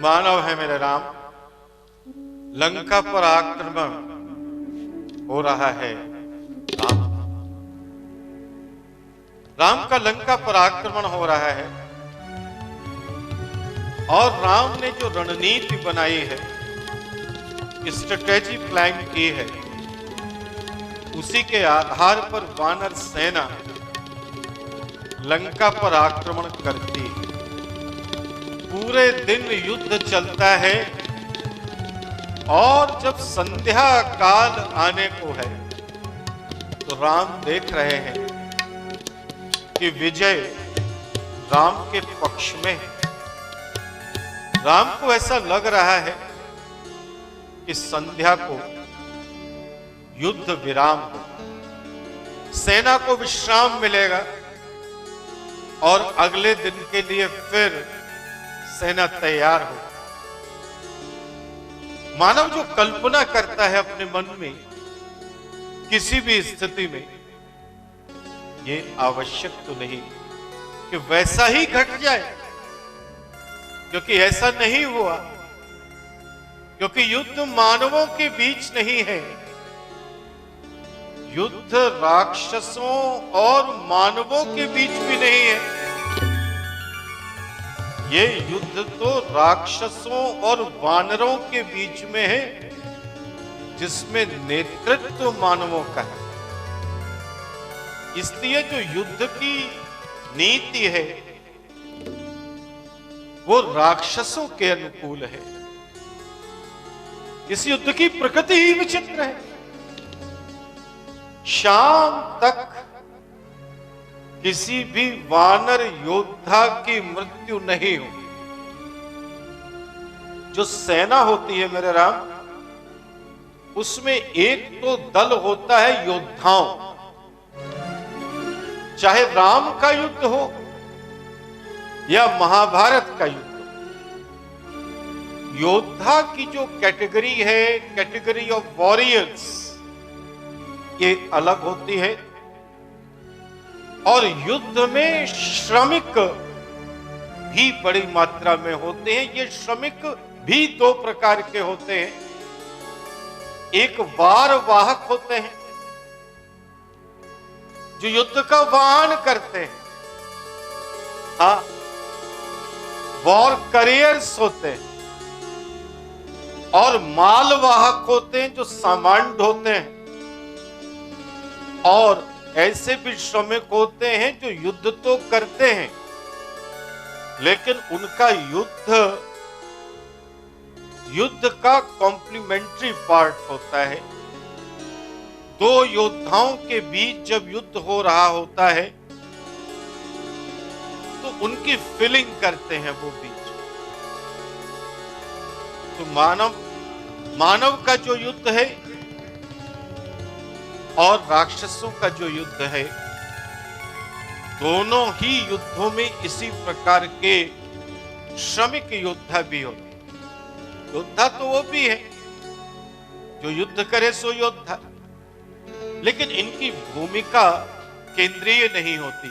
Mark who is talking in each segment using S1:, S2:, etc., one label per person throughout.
S1: मानव है मेरे राम, लंका पर आक्रमण हो रहा है। राम राम का लंका पर आक्रमण हो रहा है और राम ने जो रणनीति बनाई है, स्ट्रेटेजी प्लान की है, उसी के आधार पर वानर सेना लंका पर आक्रमण करती है। पूरे दिन युद्ध चलता है और जब संध्या काल आने को है तो राम देख रहे हैं कि विजय राम के पक्ष में है। राम को ऐसा लग रहा है कि संध्या को युद्ध विराम हो, सेना को विश्राम मिलेगा और अगले दिन के लिए फिर सेना तैयार हो। मानव जो कल्पना करता है अपने मन में किसी भी स्थिति में, ये आवश्यक तो नहीं कि वैसा ही घट जाए, क्योंकि ऐसा नहीं हुआ। क्योंकि युद्ध मानवों के बीच नहीं है, युद्ध राक्षसों और मानवों के बीच भी नहीं है। ये युद्ध तो राक्षसों और वानरों के बीच में है, जिसमें नेतृत्व मानवों का है। इसलिए जो युद्ध की नीति है वो राक्षसों के अनुकूल है। इस युद्ध की प्रकृति ही विचित्र है। शाम तक किसी भी वानर योद्धा की मृत्यु नहीं हो। जो सेना होती है मेरे राम, उसमें एक तो दल होता है योद्धाओं, चाहे राम का युद्ध हो या महाभारत का युद्ध। योद्धा की जो कैटेगरी है, कैटेगरी ऑफ वॉरियर्स, ये अलग होती है। और युद्ध में श्रमिक भी बड़ी मात्रा में होते हैं। ये श्रमिक भी दो प्रकार के होते हैं। एक वार वाहक होते हैं जो युद्ध का वाहन करते हैं, हाँ, वॉर करियर्स होते हैं। और मालवाहक होते हैं जो सामान ढोते हैं। और ऐसे भी श्रमिक होते हैं जो युद्ध तो करते हैं, लेकिन उनका युद्ध का कॉम्प्लीमेंट्री पार्ट होता है। दो योद्धाओं के बीच जब युद्ध हो रहा होता है तो उनकी फीलिंग करते हैं वो बीच। तो मानव का जो युद्ध है और राक्षसों का जो युद्ध है, दोनों ही युद्धों में इसी प्रकार के श्रमिक योद्धा भी होते हैं। योद्धा तो वो भी है जो युद्ध करे सो योद्धा, लेकिन इनकी भूमिका केंद्रीय नहीं होती।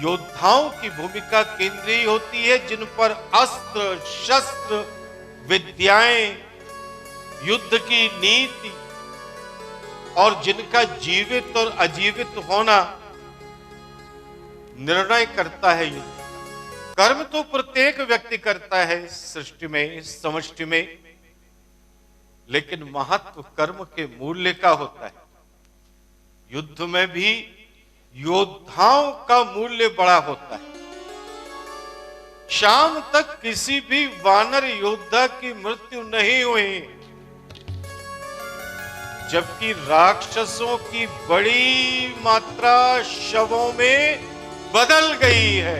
S1: योद्धाओं की भूमिका केंद्रीय होती है, जिन पर अस्त्र शस्त्र विद्याएं, युद्ध की नीति और जिनका जीवित और अजीवित होना निर्णय करता है युद्ध। कर्म तो प्रत्येक व्यक्ति करता है सृष्टि में, समष्टि में, लेकिन महत्व कर्म के मूल्य का होता है। युद्ध में भी योद्धाओं का मूल्य बड़ा होता है। शाम तक किसी भी वानर योद्धा की मृत्यु नहीं हुई, जबकि राक्षसों की बड़ी मात्रा शवों में बदल गई है।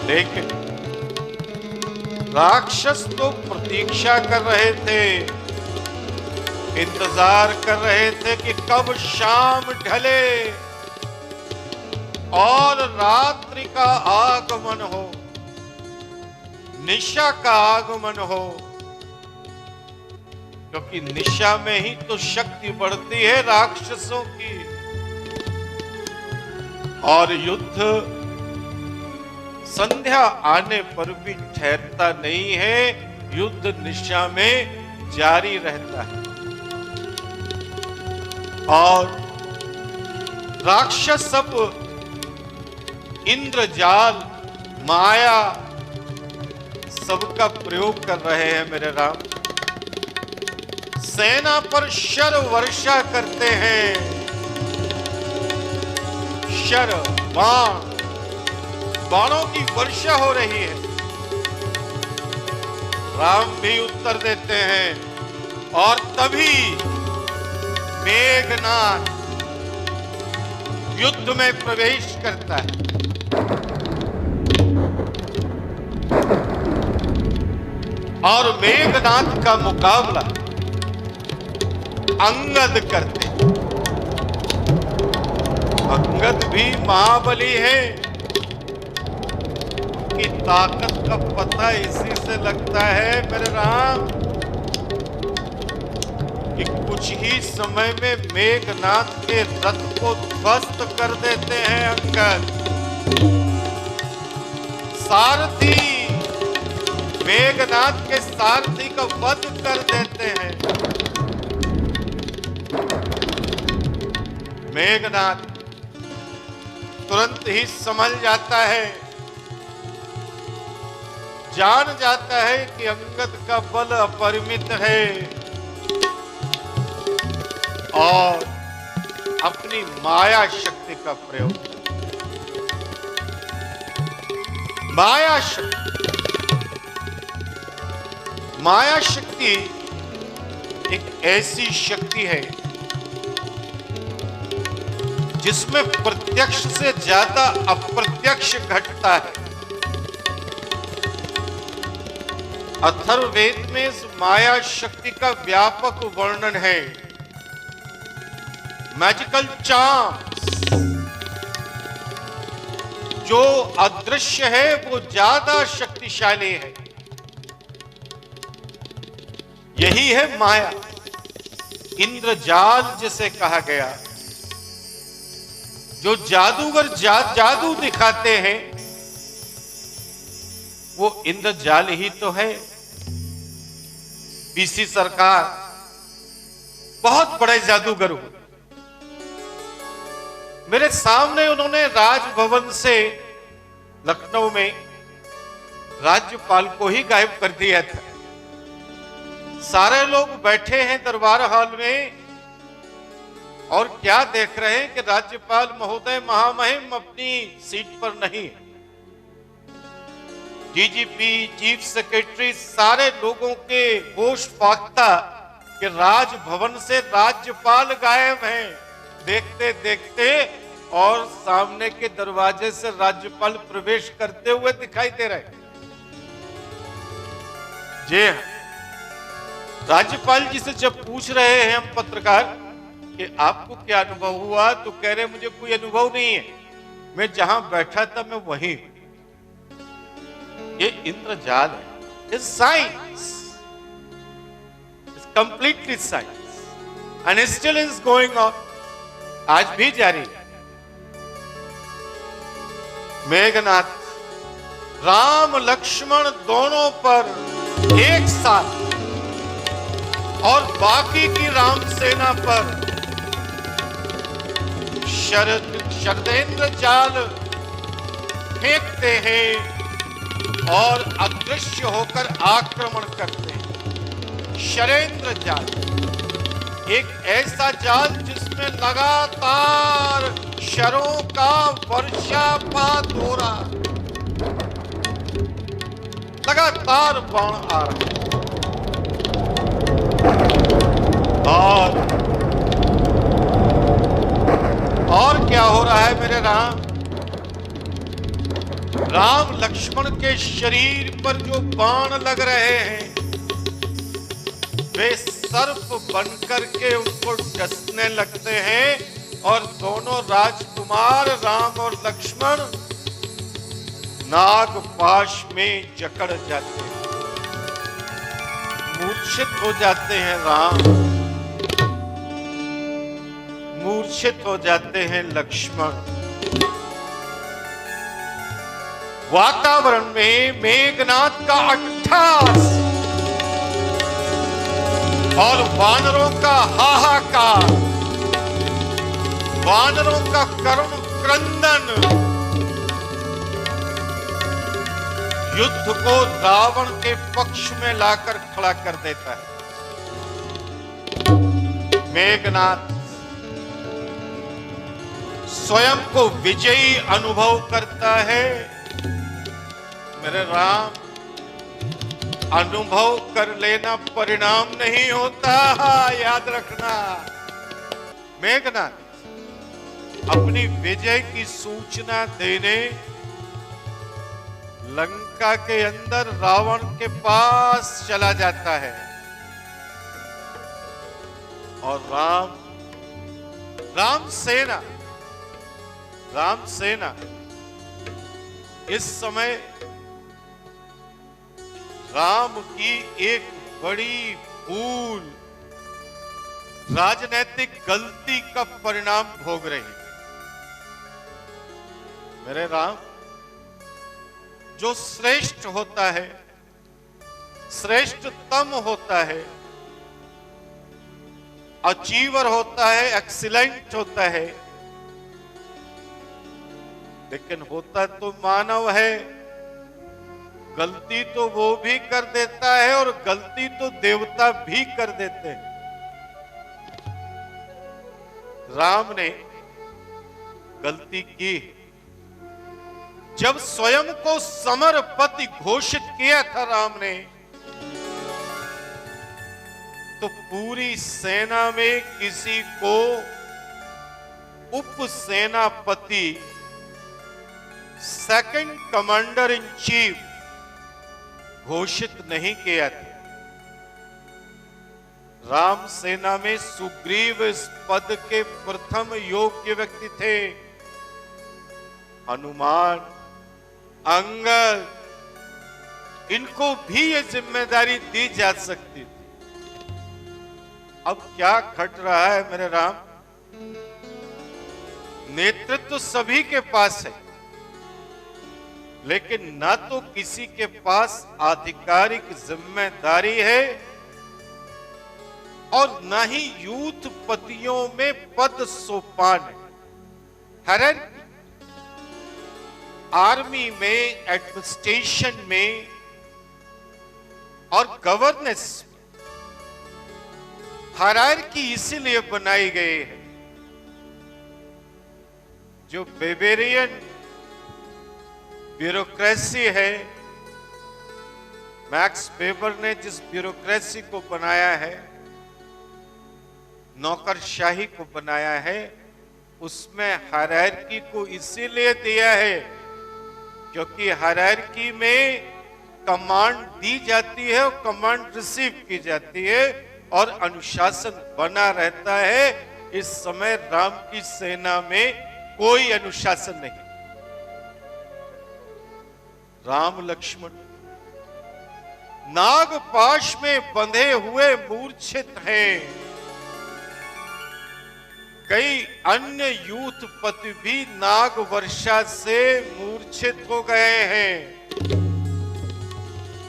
S1: लेकिन राक्षस तो प्रतीक्षा कर रहे थे, इंतजार कर रहे थे कि कब शाम ढले और रात्रि का आगमन हो, निशा का आगमन हो, क्योंकि निशा में ही तो शक्ति बढ़ती है राक्षसों की। और युद्ध संध्या आने पर भी ठहरता नहीं है, युद्ध निशा में जारी रहता है। और राक्षस सब इंद्रजाल माया सबका प्रयोग कर रहे हैं मेरे राम। सेना पर शर वर्षा करते हैं, शर बाणों की वर्षा हो रही है। राम भी उत्तर देते हैं और तभी मेघनाद युद्ध में प्रवेश करता है। और मेघनाद का मुकाबला अंगद करते हैं। अंगद भी महाबली है, उनकी ताकत का पता इसी से लगता है मेरे राम कि कुछ ही समय में मेघनाद के रथ को ध्वस्त कर देते हैं अंगद। सारथी मेघनाद के सारथी का वध कर देते हैं। मेघनाद तुरंत ही संभल जाता है, जान जाता है कि अंगद का बल अपरिमित है और अपनी माया शक्ति का प्रयोग। माया शक्ति एक ऐसी शक्ति है जिसमें प्रत्यक्ष से ज्यादा अप्रत्यक्ष घटता है। अथर्ववेद में इस माया शक्ति का व्यापक वर्णन है। मैजिकल चार्म्स, जो अदृश्य है वो ज्यादा शक्तिशाली है। यही है माया, इंद्रजाल जिसे कहा गया। जो जादूगर जादू दिखाते हैं वो इंद्रजाल ही तो है। पीसी सरकार बहुत बड़े जादूगर हुए। मेरे सामने उन्होंने राजभवन से लखनऊ में राज्यपाल को ही गायब कर दिया था। सारे लोग बैठे हैं दरबार हॉल में और क्या देख रहे हैं कि राज्यपाल महोदय महामहिम अपनी सीट पर नहीं। डीजीपी, चीफ सेक्रेटरी सारे लोगों के होश फाख्ता कि राजभवन से राज्यपाल गायब हैं। देखते देखते और सामने के दरवाजे से राज्यपाल प्रवेश करते हुए दिखाई दे रहे। जी हाँ, राज्यपाल जी से जब पूछ रहे हैं हम पत्रकार कि आपको क्या अनुभव हुआ, तो कह रहे मुझे कोई अनुभव नहीं है, मैं जहां बैठा था मैं वहीं। ये इंद्रजाल है, science, completely science and still is going on, आज भी जारी है। मेघनाद राम लक्ष्मण दोनों पर एक साथ और बाकी की राम सेना पर शरदेंद्र जाल फेंकते हैं और अदृश्य होकर आक्रमण करते हैं। शरेंद्र जाल एक ऐसा जाल जिसमें लगातार शरों का वर्षापात हो रहा, लगातार बाण आ रहा और क्या हो रहा है मेरे राम? राम लक्ष्मण के शरीर पर जो बाण लग रहे हैं वे सर्प बनकर के उनको डसने लगते हैं और दोनों राजकुमार राम और लक्ष्मण नागपाश में जकड़ जाते हैं, मूर्छित हो जाते हैं। राम मूर्छित हो जाते हैं, लक्ष्मण वातावरण में मेघनाद का अट्टहास और वानरों का हाहाकार, वानरों का करुण क्रंदन युद्ध को रावण के पक्ष में लाकर खड़ा कर देता है। मेघनाद स्वयं को विजयी अनुभव करता है। मेरे राम, अनुभव कर लेना परिणाम नहीं होता, याद रखना। मेघनाद अपनी विजय की सूचना देने लंका के अंदर रावण के पास चला जाता है और राम सेना इस समय राम की एक बड़ी भूल, राजनैतिक गलती का परिणाम भोग रही। मेरे राम, जो श्रेष्ठ होता है, श्रेष्ठतम होता है, अचीवर होता है, एक्सीलेंट होता है, लेकिन होता तो मानव है। गलती तो वो भी कर देता है और गलती तो देवता भी कर देते हैं। राम ने गलती की। जब स्वयं को समरपति घोषित किया था राम ने, तो पूरी सेना में किसी को उप सेनापति, सेकंड कमांडर इन चीफ घोषित नहीं किया था। राम सेना में सुग्रीव इस पद के प्रथम योग्य व्यक्ति थे। हनुमान, अंगद, इनको भी ये जिम्मेदारी दी जा सकती थी। अब क्या घट रहा है मेरे राम? नेतृत्व सभी के पास है, लेकिन ना तो किसी के पास आधिकारिक जिम्मेदारी है और ना ही यूथपतियों में पद सोपान है। हायरार्की आर्मी में, एडमिनिस्ट्रेशन में और गवर्नेंस में हायरार्की इसीलिए बनाई गई है। जो बेबेरियन ब्यूरोक्रेसी है, मैक्स वेबर ने जिस ब्यूरोक्रेसी को बनाया है, नौकरशाही को बनाया है, उसमें हायरार्की को इसीलिए दिया है क्योंकि हायरार्की में कमांड दी जाती है और कमांड रिसीव की जाती है और अनुशासन बना रहता है। इस समय राम की सेना में कोई अनुशासन नहीं। राम लक्ष्मण नागपाश में बंधे हुए मूर्छित हैं। कई अन्य यूथपति भी नाग वर्षा से मूर्छित हो गए हैं।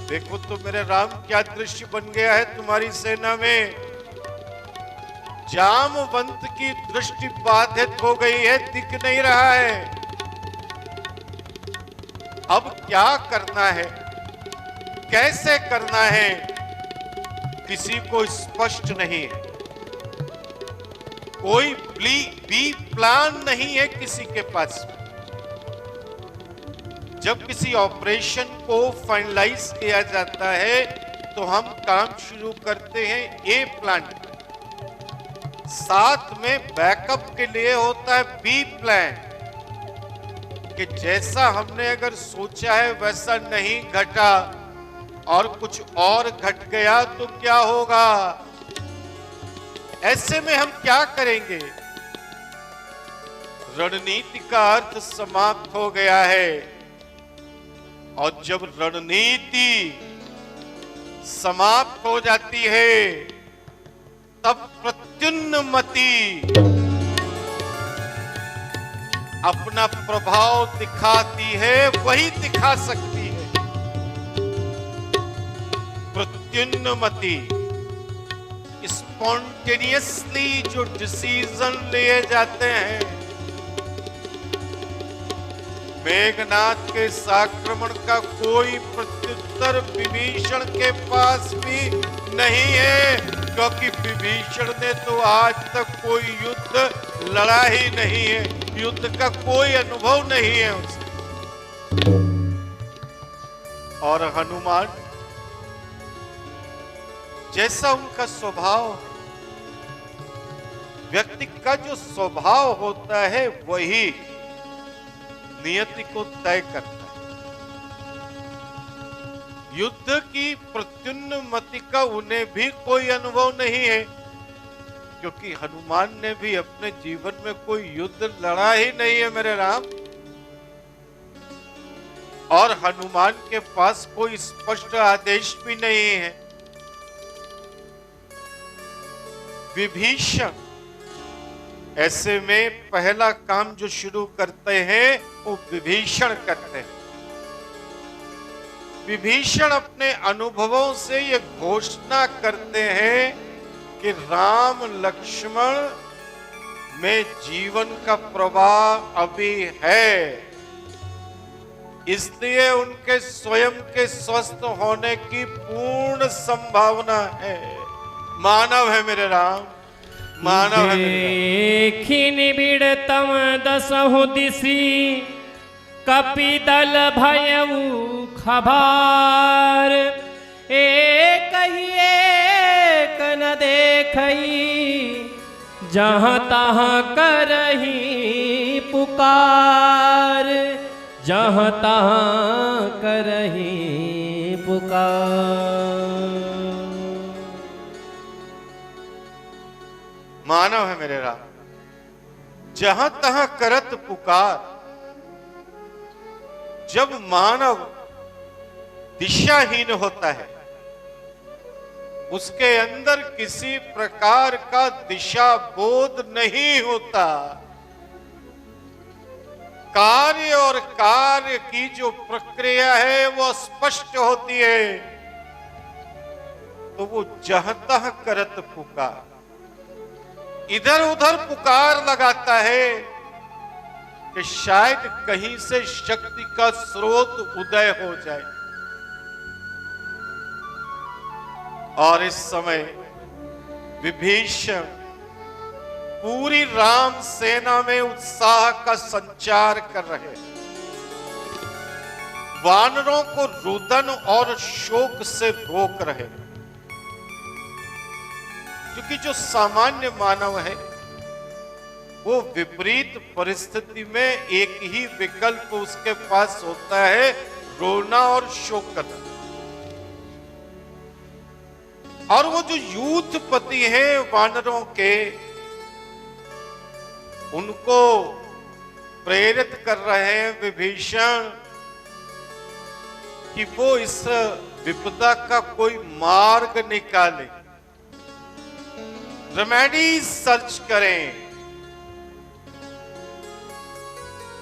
S1: देखो तो मेरे राम, क्या दृश्य बन गया है तुम्हारी सेना में। जामवंत की दृष्टि बाधित हो गई है, दिख नहीं रहा है। अब क्या करना है, कैसे करना है, किसी को स्पष्ट नहीं है। कोई बी प्लान नहीं है किसी के पास। जब किसी ऑपरेशन को फाइनलाइज किया जाता है तो हम काम शुरू करते हैं ए प्लान, साथ में बैकअप के लिए होता है बी प्लान, कि जैसा हमने अगर सोचा है वैसा नहीं घटा और कुछ और घट गया तो क्या होगा। ऐसे में हम क्या करेंगे। रणनीति का अर्थ समाप्त हो गया है और जब रणनीति समाप्त हो जाती है तब प्रत्युन्नमति अपना प्रभाव दिखाती है, वही दिखा सकती है। प्रत्युन्नमति स्पॉन्टेनियसली जो डिसीजन लिए जाते हैं, मेघनाद के आक्रमण का कोई प्रत्युत्तर विभीषण के पास भी नहीं है, क्योंकि विभीषण ने तो आज तक कोई युद्ध लड़ा ही नहीं है, युद्ध का कोई अनुभव नहीं है उसे। और हनुमान, जैसा उनका स्वभाव, व्यक्ति का जो स्वभाव होता है वही नियति को तय करता है। युद्ध की प्रत्युन्नमति का उन्हें भी कोई अनुभव नहीं है, क्योंकि हनुमान ने भी अपने जीवन में कोई युद्ध लड़ा ही नहीं है मेरे राम। और हनुमान के पास कोई स्पष्ट आदेश भी नहीं है। विभीषण ऐसे में पहला काम जो शुरू करते हैं वो विभीषण करते हैं। विभीषण अपने अनुभवों से ये घोषणा करते हैं कि राम लक्ष्मण में जीवन का प्रवाह अभी है, इसलिए उनके स्वयं के स्वस्थ होने की पूर्ण संभावना है। मानव है मेरे राम, मानव है मेरे
S2: खिन बिड़तम दसहु दिसी कपिदल भयऊ खबार, एक ही एक न देखई जहाँ तहाँ करही पुकार, जहाँ तहाँ करही पुकार।
S1: मानव है मेरे राम, जहां तहां करत पुकार। जब मानव दिशाहीन होता है, उसके अंदर किसी प्रकार का दिशा बोध नहीं होता, कार्य और कार्य की जो प्रक्रिया है वो स्पष्ट होती है, तो वो जहां तहां करत पुकार, इधर उधर पुकार लगाता है कि शायद कहीं से शक्ति का स्रोत उदय हो जाए। और इस समय विभीषण पूरी राम सेना में उत्साह का संचार कर रहे हैं, वानरों को रुदन और शोक से रोक रहे हैं। क्योंकि जो सामान्य मानव है वो विपरीत परिस्थिति में एक ही विकल्प उसके पास होता है, रोना और शोक करना। और वो जो यूथपति हैं वानरों के, उनको प्रेरित कर रहे हैं विभीषण कि वो इस विपदा का कोई मार्ग निकाले, रेमेडी सर्च करें।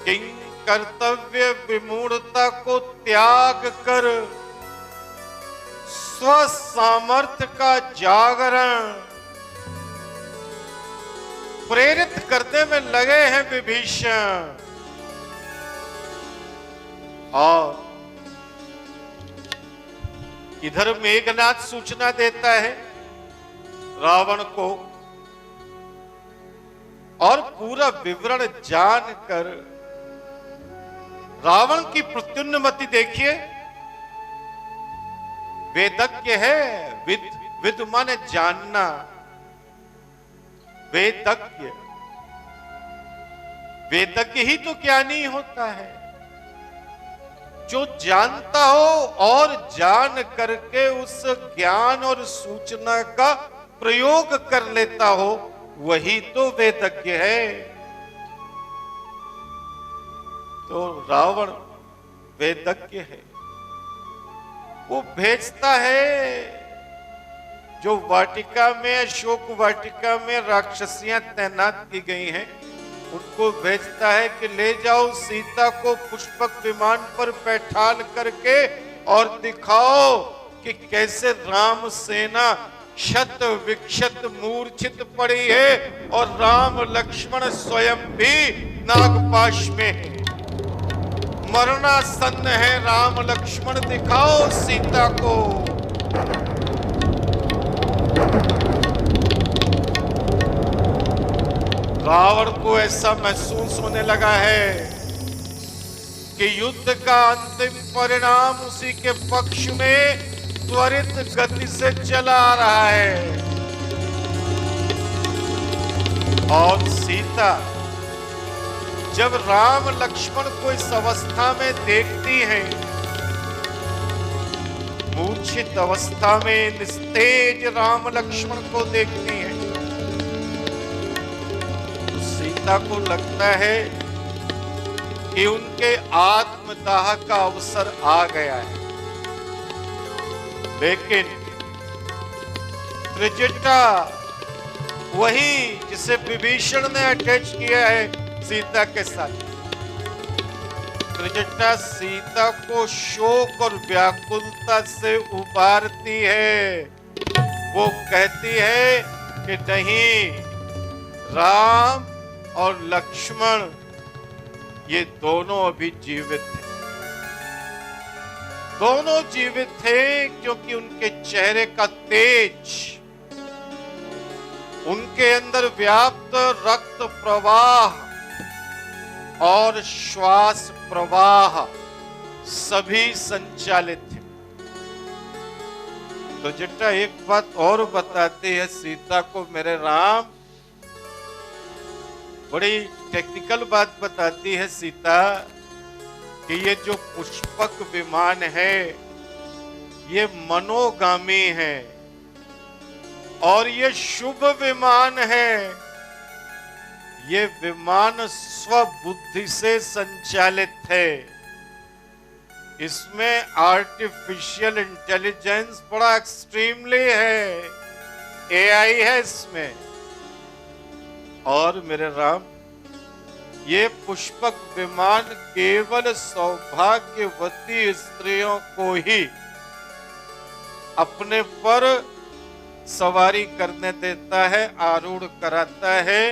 S1: किंग कर्तव्य विमूढ़ता को त्याग कर स्व सामर्थ्य का जागरण प्रेरित करने में लगे हैं विभीषण। और इधर मेघनाद सूचना देता है रावण को, और पूरा विवरण जानकर रावण की प्रत्युन्नमति देखिए। वेदज्ञ है, विद माने जानना, वेदज्ञ, वेदज्ञ ही तो ज्ञानी होता है, जो जानता हो और जान करके उस ज्ञान और सूचना का प्रयोग कर लेता हो, वही तो वेदज्ञ है। तो रावण वेदज्ञ है, वो भेजता है जो वाटिका में, अशोक वाटिका में राक्षसियां तैनात की गई हैं, उनको भेजता है कि ले जाओ सीता को पुष्पक विमान पर बैठाल करके और दिखाओ कि कैसे राम सेना क्षत विक्षत मूर्छित पड़ी है और राम लक्ष्मण स्वयं भी नागपाश में है, मरणासन्न है राम लक्ष्मण, दिखाओ सीता को। रावण को ऐसा महसूस होने लगा है कि युद्ध का अंतिम परिणाम उसी के पक्ष में त्वरित गति से चला आ रहा है। और सीता जब राम लक्ष्मण को इस अवस्था में देखती है, मूर्छित अवस्था में निस्तेज राम लक्ष्मण को देखती है, तो सीता को लगता है कि उनके आत्मदाह का अवसर आ गया है। लेकिन त्रिजटा वही जिसे विभीषण ने अटैच किया है सीता के साथ, त्रिजटा सीता को शोक और व्याकुलता से उबारती है। वो कहती है कि नहीं, राम और लक्ष्मण ये दोनों अभी जीवित हैं। दोनों जीवित थे क्योंकि उनके चेहरे का तेज, उनके अंदर व्याप्त रक्त प्रवाह और श्वास प्रवाह सभी संचालित थे। तो जट्टा एक बात और बताती है सीता को, मेरे राम, बड़ी टेक्निकल बात बताती है सीता कि ये जो पुष्पक विमान है ये मनोगामी है और ये शुभ विमान है। ये विमान स्वबुद्धि से संचालित है। इसमें आर्टिफिशियल इंटेलिजेंस बड़ा एक्सट्रीमली है, एआई है इसमें। और मेरे राम, ये पुष्पक विमान केवल सौभाग्यवती स्त्रियों को ही अपने पर सवारी करने देता है, आरूढ़ कराता है।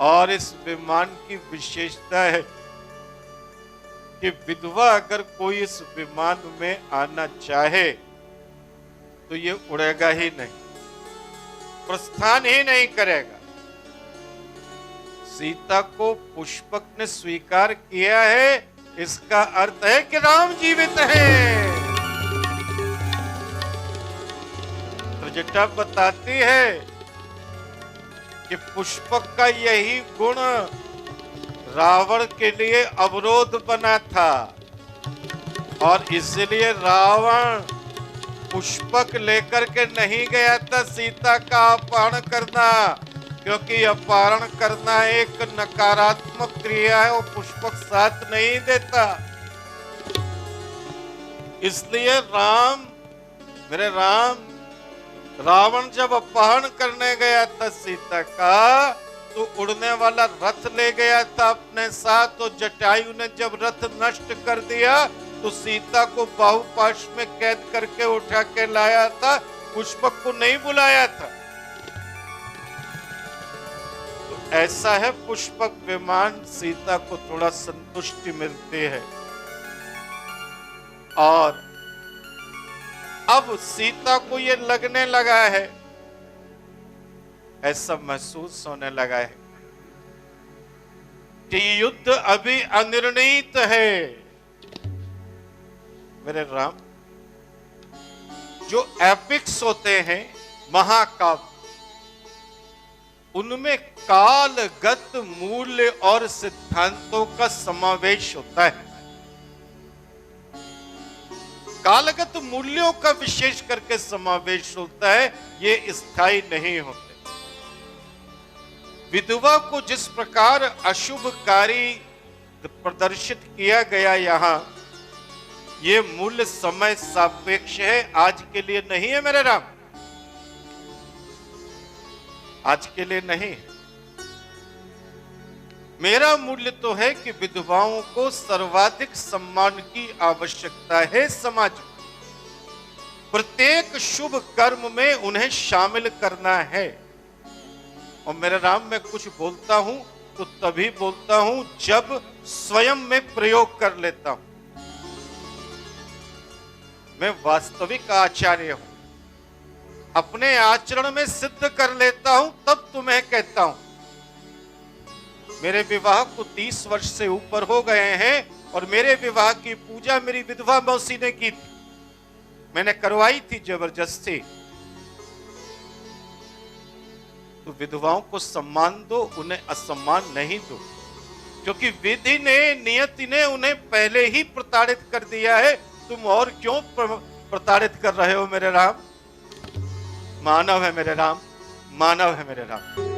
S1: और इस विमान की विशेषता है कि विधवा अगर कोई इस विमान में आना चाहे तो ये उड़ेगा ही नहीं, प्रस्थान ही नहीं करेगा। सीता को पुष्पक ने स्वीकार किया है, इसका अर्थ है कि राम जीवित हैं। त्रिजटा बताती है कि पुष्पक का यही गुण रावण के लिए अवरोध बना था और इसलिए रावण पुष्पक लेकर के नहीं गया था सीता का अपहरण करना, क्योंकि अपहरण करना एक नकारात्मक क्रिया है, वो पुष्पक साथ नहीं देता। इसलिए राम, मेरे राम, रावण जब अपहरण करने गया था सीता का तो उड़ने वाला रथ ले गया था अपने साथ। तो जटायु ने जब रथ नष्ट कर दिया तो सीता को बाहुपाश में कैद करके उठा के लाया था, पुष्पक को नहीं बुलाया था। तो ऐसा है पुष्पक विमान, सीता को थोड़ा संतुष्टि मिलती है। और अब सीता को ये लगने लगा है, ऐसा महसूस होने लगा है कि युद्ध अभी अनिर्णीत है। मेरे राम, जो एपिक्स होते हैं महाकाव्य, उनमें कालगत मूल्य और सिद्धांतों का समावेश होता है। कालगत मूल्यों का विशेष करके समावेश होता है, ये स्थायी नहीं होते। विधवा को जिस प्रकार अशुभकारी प्रदर्शित किया गया यहां, ये मूल्य समय सापेक्ष है, आज के लिए नहीं है मेरे राम, आज के लिए नहीं। मेरा मूल्य तो है कि विधवाओं को सर्वाधिक सम्मान की आवश्यकता है समाज में। प्रत्येक शुभ कर्म में उन्हें शामिल करना है। और मेरे राम, मैं कुछ बोलता हूं तो तभी बोलता हूं जब स्वयं में प्रयोग कर लेता हूं। मैं वास्तविक आचार्य हूं, अपने आचरण में सिद्ध कर लेता हूं, तब तुम्हें कहता हूं। मेरे विवाह को 30 वर्ष से ऊपर हो गए हैं और मेरे विवाह की पूजा मेरी विधवा मौसी ने की थी, मैंने करवाई थी जबरदस्ती। तो विधवाओं को सम्मान दो, उन्हें असम्मान नहीं दो, क्योंकि विधि ने, नियति ने उन्हें पहले ही प्रताड़ित कर दिया है। तुम और क्यों प्रताड़ित कर रहे हो मेरे राम? मानव है मेरे राम, मानव है मेरे राम।